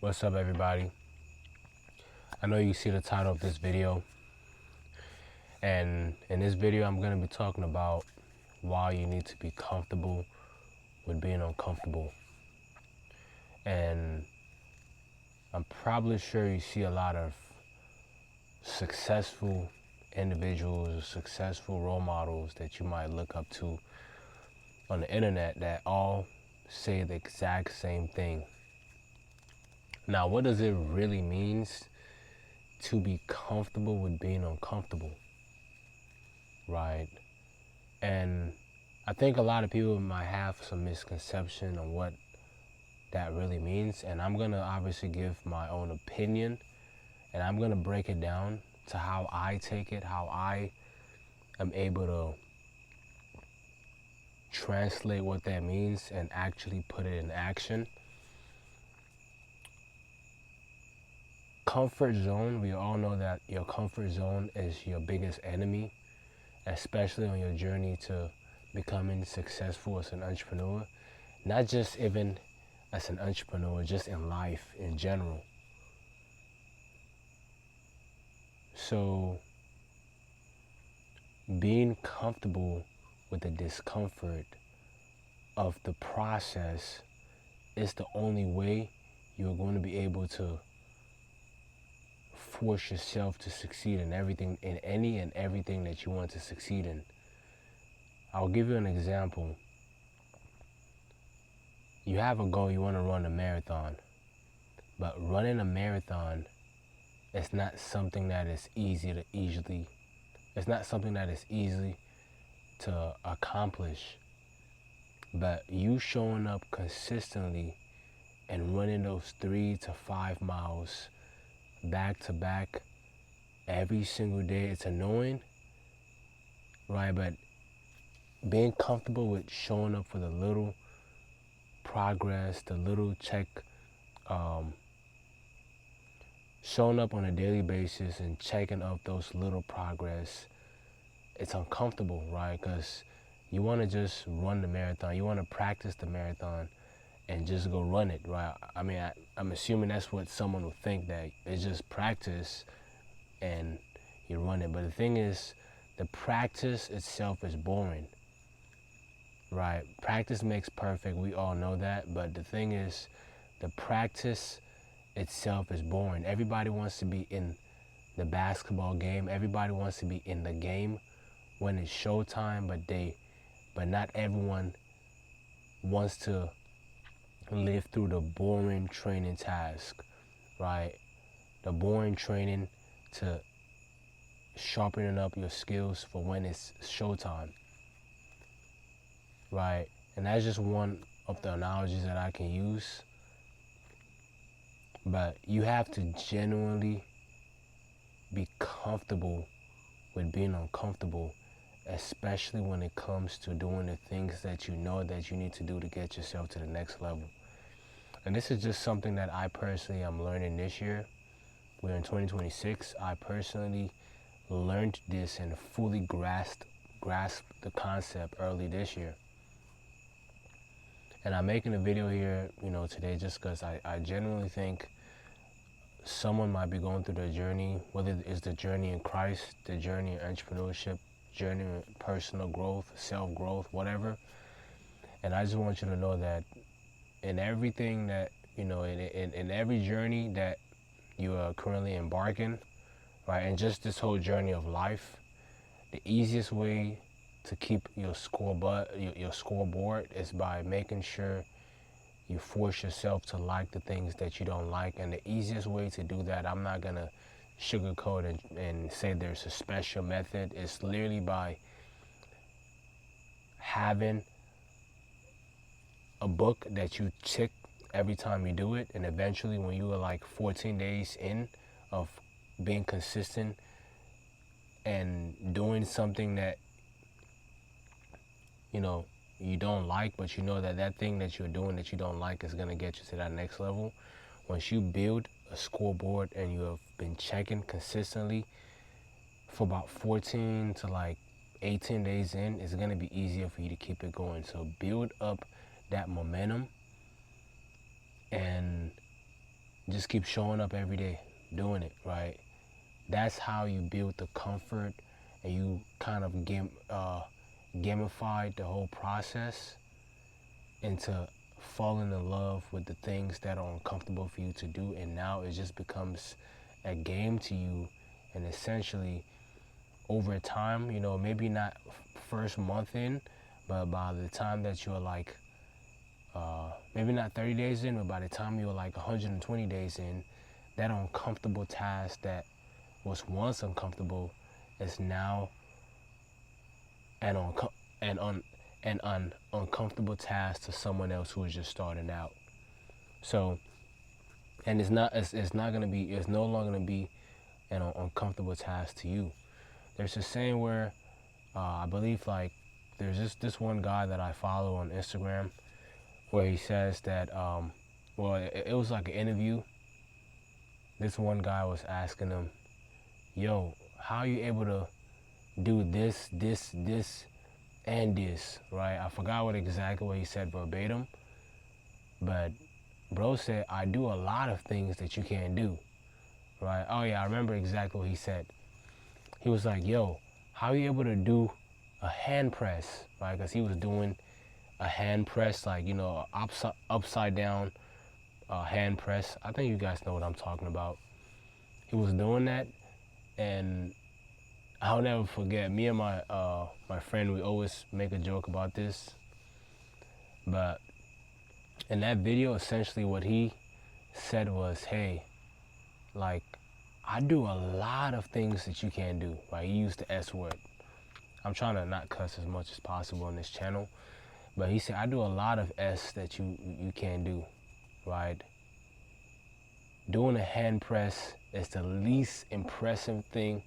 What's up, everybody? I know you see the title of this video, and in this video I'm going to be talking about why you need to be comfortable with being uncomfortable. And I'm probably sure you see a lot of successful individuals, successful role models that you might look up to on the internet that all say the exact same thing. Now, what does it really mean to be comfortable with being uncomfortable, right? And I think a lot of people might have some misconception on what that really means, and I'm gonna obviously give my own opinion, and I'm gonna break it down to how I take it, how I am able to translate what that means and actually put it in action. Comfort zone, we all know that your comfort zone is your biggest enemy, especially on your journey to becoming successful as an entrepreneur. Not just even as an entrepreneur, just in life in general. So being comfortable with the discomfort of the process is the only way you're going to be able to force yourself to succeed in everything, in any and everything that you want to succeed in. I'll give you an example. You have a goal, you want to run a marathon, but running a marathon is not something that is easy to accomplish. But you showing up consistently and running those 3 to 5 miles back to back every single day, it's annoying, right? But being comfortable with showing up for the little progress, the little showing up on a daily basis and checking up those little progress, it's uncomfortable, right? Because you want to just run the marathon, you want to practice the marathon and just go run it, right? I mean, I'm assuming that's what someone would think, that it's just practice and you run it. But the thing is, the practice itself is boring, right? Practice makes perfect, we all know that. But the thing is, the practice itself is boring. Everybody wants to be in the basketball game. Everybody wants to be in the game when it's showtime, but not everyone wants to live through the boring training task, right? The boring training to sharpening up your skills for when it's showtime, right? And that's just one of the analogies that I can use. But you have to genuinely be comfortable with being uncomfortable, especially when it comes to doing the things that you know that you need to do to get yourself to the next level. And this is just something that I personally am learning this year. We're in 2026. I personally learned this and fully grasped the concept early this year. And I'm making a video here, today just because I genuinely think someone might be going through their journey, whether it's the journey in Christ, the journey in entrepreneurship, journey in personal growth, self-growth, whatever. And I just want you to know that in everything that, in every journey that you are currently embarking, right, and just this whole journey of life, the easiest way to keep your scoreboard is by making sure you force yourself to like the things that you don't like. And the easiest way to do that, I'm not gonna sugarcoat and say there's a special method. It's literally by having a book that you tick every time you do it, and eventually when you are like 14 days in of being consistent and doing something that you don't like, but you know that thing that you're doing that you don't like is going to get you to that next level. Once you build a scoreboard and you have been checking consistently for about 14 to like 18 days in, it's going to be easier for you to keep it going. So build up that momentum and just keep showing up every day, doing it, right? That's how you build the comfort, and you kind of gamified the whole process into falling in love with the things that are uncomfortable for you to do, and now it just becomes a game to you. And essentially, over time, you know, maybe not first month in, but by the time that you're like, maybe not 30 days in, but by the time you're like 120 days in, that uncomfortable task that was once uncomfortable is now an uncomfortable task to someone else who is just starting out. So, and it's no longer gonna be an uncomfortable task to you. There's a saying where I believe, like, there's this one guy that I follow on Instagram where he says that well, it was like an interview. This one guy was asking him, yo, how are you able to do this, and this, right? I forgot what he said verbatim, but bro said, I do a lot of things that you can't do, right? Oh yeah, I remember exactly what he said. He was like, yo, how are you able to do a hand press, right? Because he was doing a hand press, like, you know, upside down hand press. I think you guys know what I'm talking about. He was doing that, and I'll never forget, me and my friend, we always make a joke about this, but in that video, essentially what he said was, hey, like, I do a lot of things that you can't do, right? He used the S word. I'm trying to not cuss as much as possible on this channel, but he said, I do a lot of S that you can't do, right? Doing a hand press is the least impressive thing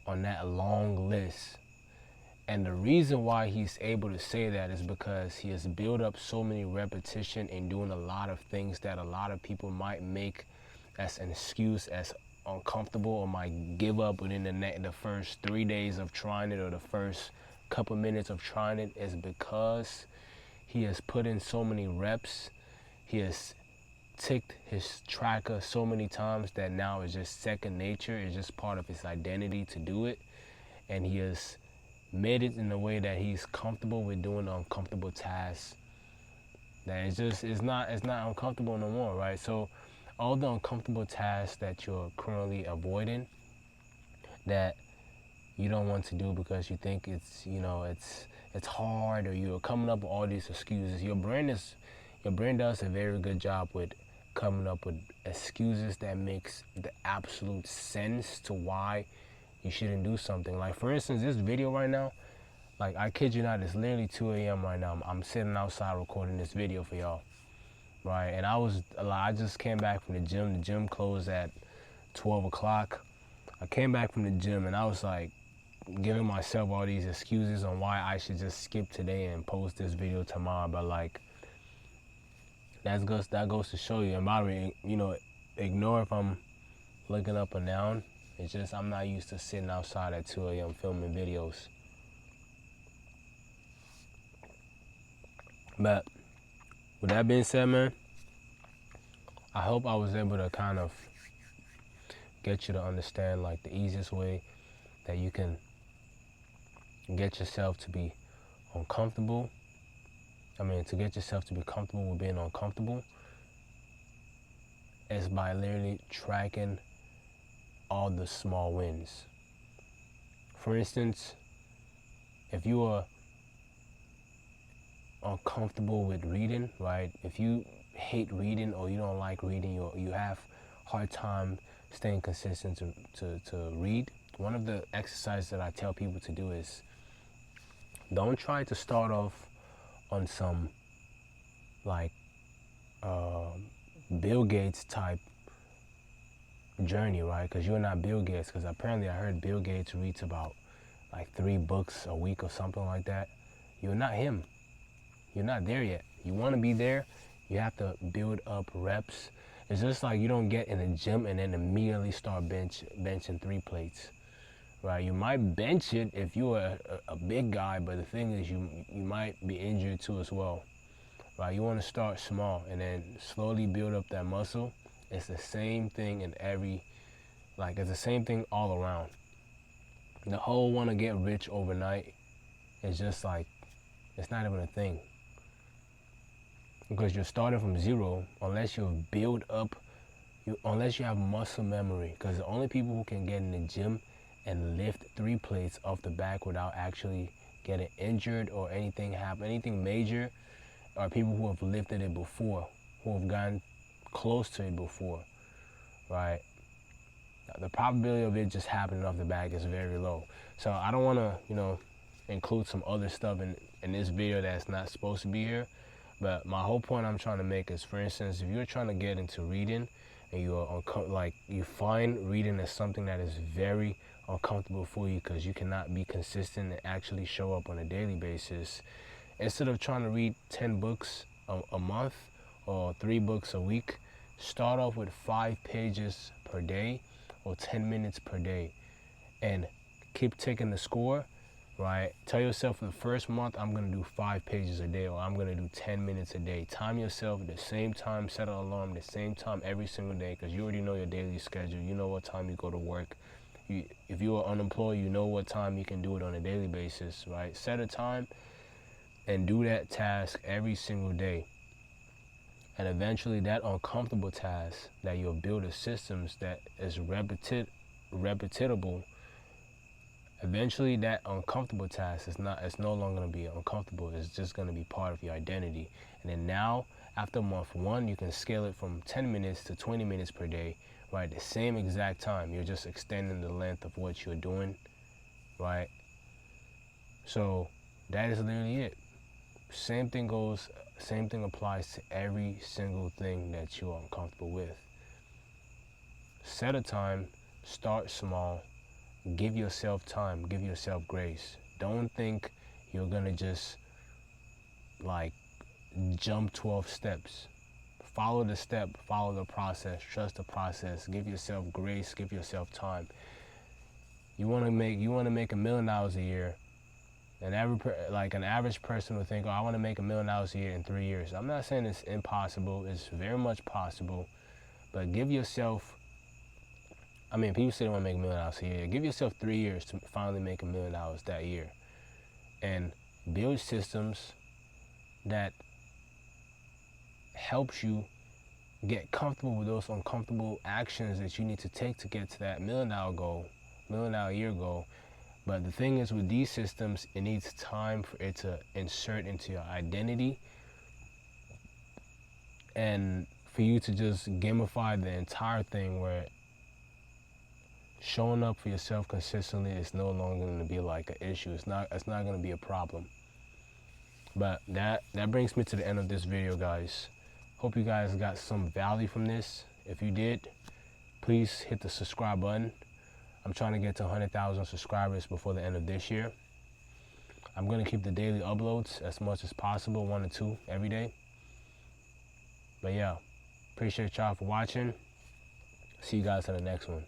on that long list. And the reason why he's able to say that is because he has built up so many repetition in doing a lot of things that a lot of people might make as an excuse, as uncomfortable, or might give up within the first 3 days of trying it, or the first couple minutes of trying it, is because he has put in so many reps. He has ticked his tracker so many times that now it's just second nature. It's just part of his identity to do it. And he has made it in a way that he's comfortable with doing uncomfortable tasks. That it's not uncomfortable no more, right? So all the uncomfortable tasks that you're currently avoiding, that you don't want to do because you think it's, you know, it's hard, or you're coming up with all these excuses. Your brain does a very good job with coming up with excuses that makes the absolute sense to why you shouldn't do something. Like, for instance, this video right now, like, I kid you not, it's literally 2 a.m. right now. I'm sitting outside recording this video for y'all, right? And I just came back from the gym. The gym closed at 12 o'clock. I came back from the gym, and I was like giving myself all these excuses on why I should just skip today and post this video tomorrow. But like, that goes to show you. And by the way, you know, ignore if I'm looking up and down. It's just I'm not used to sitting outside at 2 a.m. filming videos. But with that being said, man, I hope I was able to kind of get you to understand, like, the easiest way that you can get yourself to be uncomfortable. To get yourself to be comfortable with being uncomfortable is by literally tracking all the small wins. For instance, if you are uncomfortable with reading, right? If you hate reading, or you don't like reading, or you have hard time staying consistent to read, one of the exercises that I tell people to do is, don't try to start off on some like Bill Gates type journey, right? Because you're not Bill Gates. Because apparently I heard Bill Gates reads about like 3 books a week or something like that. You're not him. You're not there yet. You want to be there, you have to build up reps. It's just like you don't get in the gym and then immediately start benching 3 plates, right? You might bench it if you're a big guy, but the thing is you might be injured too as well, right? You want to start small and then slowly build up that muscle It's the same thing in it's the same thing all around. The whole want to get rich overnight is just like, it's not even a thing. Because you're starting from zero unless you've built up, unless you have muscle memory. Because the only people who can get in the gym and lift 3 plates off the back without actually getting injured or anything major, are people who have lifted it before, who have gotten close to it before, right? The probability of it just happening off the back is very low. So I don't want to, include some other stuff in this video that's not supposed to be here. But my whole point I'm trying to make is, for instance, if you're trying to get into reading and you find reading as something that is very uncomfortable for you because you cannot be consistent and actually show up on a daily basis, instead of trying to read 10 books a month or 3 books a week, start off with 5 pages per day or 10 minutes per day and keep taking the score, right? Tell yourself for the first month, I'm going to do 5 pages a day, or I'm going to do 10 minutes a day. Time yourself at the same time, set an alarm at the same time every single day, because you already know your daily schedule. You know what time you go to work. If you are unemployed, you know what time you can do it on a daily basis, right? Set a time and do that task every single day. And eventually that uncomfortable task that you'll build a systems that is repetitable, eventually that uncomfortable task it's no longer going to be uncomfortable. It's just going to be part of your identity. And then now, after month 1, you can scale it from 10 minutes to 20 minutes per day, right? The same exact time. You're just extending the length of what you're doing, right? So that is literally it. Same thing applies to every single thing that you're uncomfortable with. Set a time, start small, give yourself time, give yourself grace. Don't think you're gonna just jump 12 steps. Follow the step, follow the process, trust the process, give yourself grace, give yourself time. You wanna make $1 million a year. An average person would think, oh, I want to make $1 million a year in 3 years. I'm not saying it's impossible. It's very much possible. But give yourself, people say they want to make $1 million a year. Give yourself 3 years to finally make $1 million that year. And build systems that helps you get comfortable with those uncomfortable actions that you need to take to get to that $1 million goal, $1 million a year goal. But the thing is, with these systems, it needs time for it to insert into your identity and for you to just gamify the entire thing, where showing up for yourself consistently is no longer going to be like an issue. It's not going to be a problem. But that brings me to the end of this video, guys. Hope you guys got some value from this. If you did, please hit the subscribe button. I'm trying to get to 100,000 subscribers before the end of this year. I'm going to keep the daily uploads as much as possible, 1 or 2 every day. But yeah, appreciate y'all for watching. See you guys in the next one.